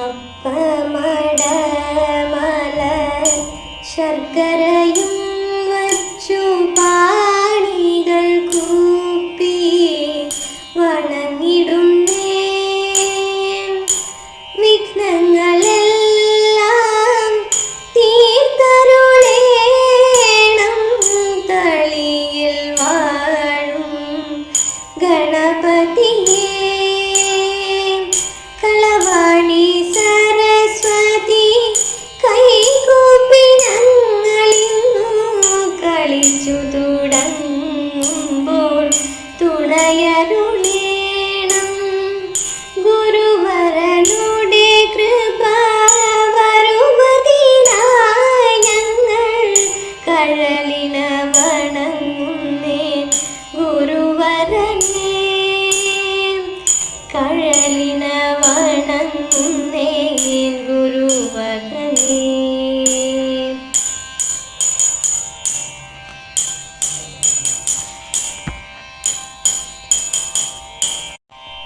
അപ്പമടമല ശർക്കരയും വച്ചു പാണികൾ കൂപ്പി വണങ്ങിടുന്നേ. വിഘ്നങ്ങളെല്ലാം തീർത്തരുളേണം തളിയിൽ വാഴും ഗണപതിയേ. കളവാണി സരസ്വതി കൈകൂപ്പി ഞങ്ങളിന്നു കളിച്ചു തുടങ്ങുമ്പോൾ തുണയരുളേണം. ഗുരുവരനുടെ കൃപ വരുവതിനായി ഞങ്ങൾ കഴലിന വണങ്ങുന്നേ. ഗുരുവരനെ കഴലിന വണങ്ങുന്നേ. ഗുരുവരനെ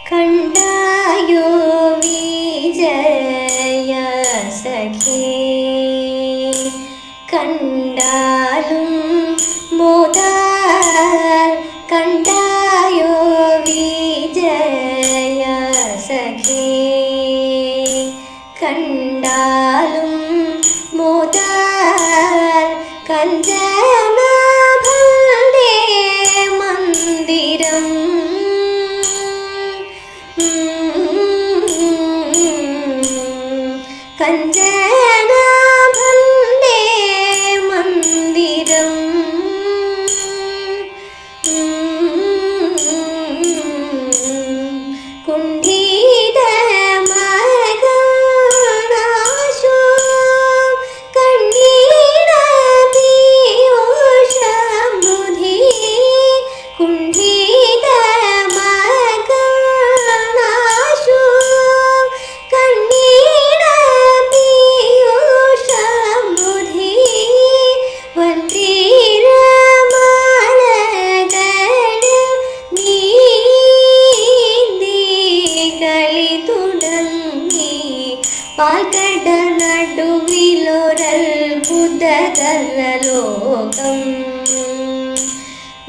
കണ്ടായോ വിജയ സഖേ, കണ്ടാലും മോദാൽ. കണ്ടായോ വിജയ സഖേ, കണ്ടാലും മോദാൽ. കഞ്ചനാഭന്റെ മന്ദിരം കഞ്ചനാഭന്റെ മന്ദിരം കുണ്ഠിതമാകാശോ കണ്ണീരപീയൂഷബുധി. കുണ്ഠിതമാകാശോ കണ്ണീരപീയൂഷബുധി. വന്തിരമാലകൾ നീന്തി കളി തുടങ്ങി. പാൽക്കട നടുവിലൊരത്ഭുതതരലോകം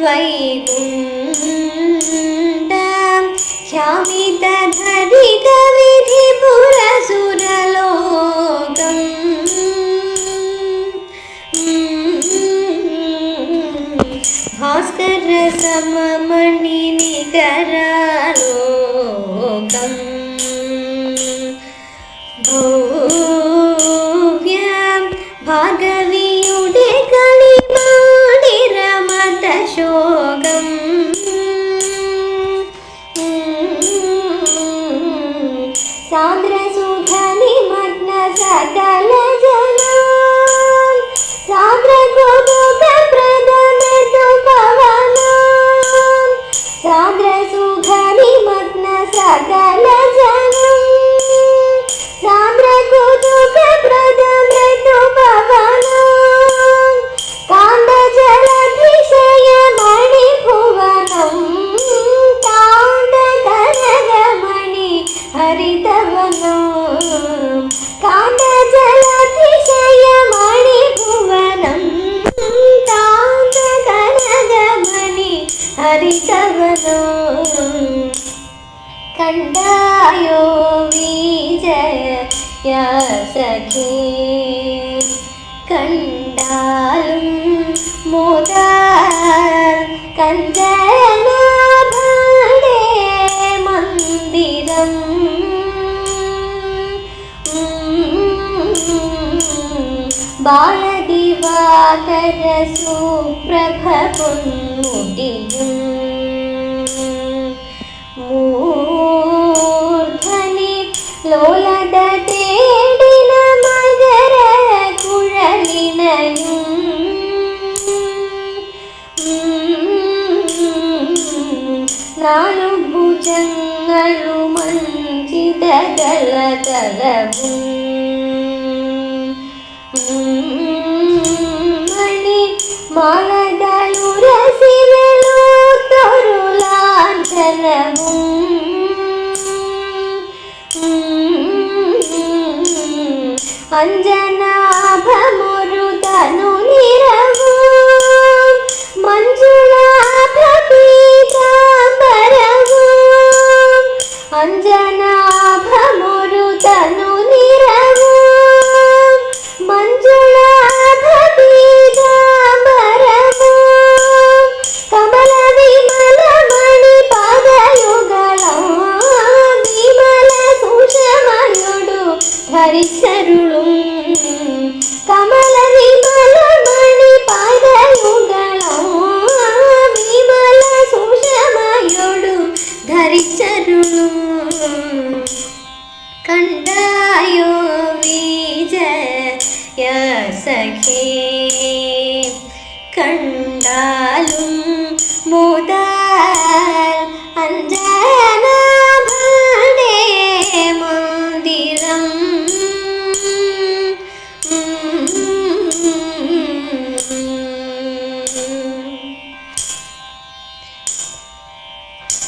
വൈകുണ്ഠം ശാമിതധരിത വിധിപുരസുരലോകം. ഭാസ്കര സമമണി നികരാലോകം. ഭവ്യം ഭാർഗവിയുടെ കളിമാണിരമതശോകം. സാന്ദ്രസുധനിമഗ്ന സകല ജനം. സാന്ദ്രകൗതുകപ്രദമൃദുപവനം. സാന്ദ്രസുധനിമഗ്ന സകല ജനം. സാന്ദ്രകൗതുകപ്രദമൃദുപവനം. കാന്തജലധിശയമണിഭുവനം. കാന്തകനകമണി ഹരിതവനം. കാന്തജലധിശയമണിഭുവനം. കാന്തകനകമണി ഹരിതവനം. കണ്ടായോ വിജയ സഖേ, കണ്ടാലും മോദാൽ. കഞ്ചനാഭന്റെ മന്ദിരം ബാലദിവാകര സുപ്രഭ പൊന്മുടിയും മൂർധനി ലോലത തേടിന മകര കുഴലിനയും. നാലു ഭുജങ്ങളുമഞ്ചിതദളതലവും മണി മാലകളുരസി വെളുത്തൊരു ലാഞ്ചനവും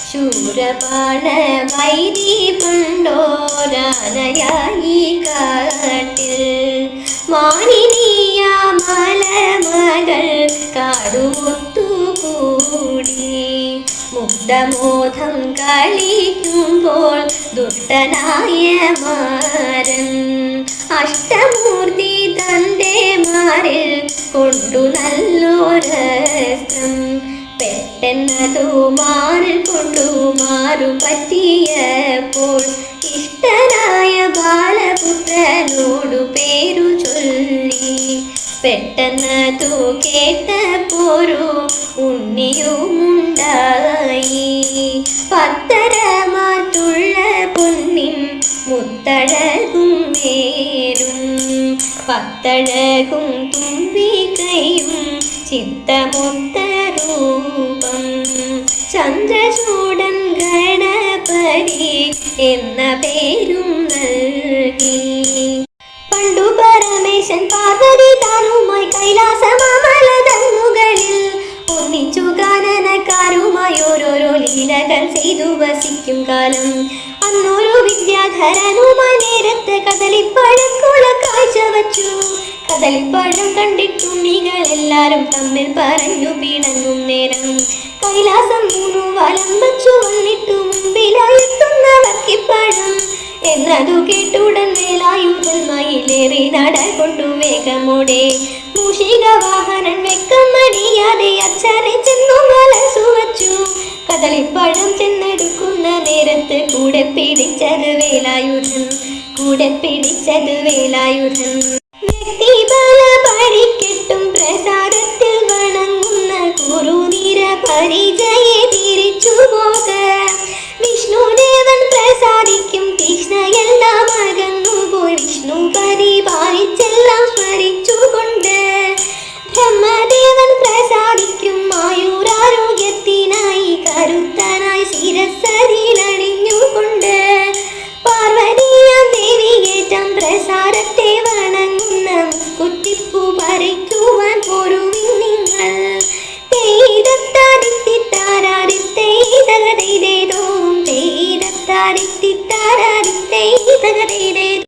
ശൂരപാണ വൈരി പണ്ടോരാനയായി കാട്ടിൽ മാനിനിയ മലമകൾ കാടുമൊത്തുകൂടി മുഗ്ധമോധം കളിക്കുമ്പോൾ ദുഷ്ടനായ മാരൻ അഷ്ടമൂർത്തി തൻ്റെ മാറിൽ കൊണ്ടു നല്ലൊരസ്ത്രം പെട്ടെന്നതു മാറിൽ കൊണ്ടു മാറു പറ്റിയപ്പോൾ ഇഷ്ടനായ ബാലപുത്രനോടു പേരു ചൊല്ലി പെട്ടെന്നതു കേട്ടപ്പോരു ഉണ്ണിയുമുണ്ടായി പത്തരമാറ്റുള്ള പൊന്നിൻ മുത്തഴകും വേരും പത്തഴകും തുമ്പിക്കൈയും ചിത്തമൊത്ത രൂപം ചന്ദ്രചൂടൻ ഗണപതി എന്ന പേരും നൽകി പണ്ടു പരമേശൻ പാർവതി താനുമായി കൈലാസമാമലതന്നുകളിൽ ഒന്നിച്ചു ഗാനനക്കാരുമായി ഓരോരോ ലീലകൾ ചെയ്തു വസിക്കും കാലം അന്നൊരു വിദ്യാധരനുമായി നേരത്തെ കദളിപ്പഴക്കുല കാഴ്ച വച്ചു കദളിപ്പഴം കണ്ടിട്ടുണ്ണികളെല്ലാരും തമ്മിൽ പറഞ്ഞു പിണങ്ങും നേരം കൈലാസം 3 വലം വച്ചു വന്നിട്ടു മുമ്പിലായെത്തുന്നവർക്കിപ്പഴം എന്നതു കേട്ടുടൻ വേലായുധൻ മയിലേറി നട കൊണ്ടു വേഗമോടെ മൂഷിക വാഹനൻ വെക്കം മണിയാതെ അച്ഛനെ ചെന്നു മനസ്സു വച്ചു കദളിപ്പഴം ചെന്നെടുക്കുന്ന നേരത്ത് കൂടെ പിടിച്ചത് വേലായുധൻ വ്യക്തിബല പഠിക്കെട്ടും പ്രസാദത്തിൽ വണങ്ങുന്ന കുറുനിര പരിചയെ തിരിച്ചു പോക വിഷ്ണുദേവൻ പ്രസാദിക്കും തീക്ഷ്ണയെല്ലാം അകന്നുപോയി വിഷ്ണു പരിപാലിച്ചെല്ലാം സ്മരിച്ചുകൊണ്ട് ബ്രഹ്മദേവൻ പ്രസാദിക്കും ആയുരാരോഗ്യത്തിനായി കരുത്തനായി ശിരസ്സതിലണിഞ്ഞുകൊണ്ട് പാർവതിയാം ദേവിയേറ്റം പ്രസാദത്തെ വണങ്ങുന്ന കുറ്റിപ്പൂ പറിക്കുവാൻ പോരുവിൻ നിങ്ങൾ തേയിദത്താരിത്തിത്താരാരിത്തേതകതേതേതോം തേയിദത്താരിത്തിത്താരാരിത്തേതകതേതേതോം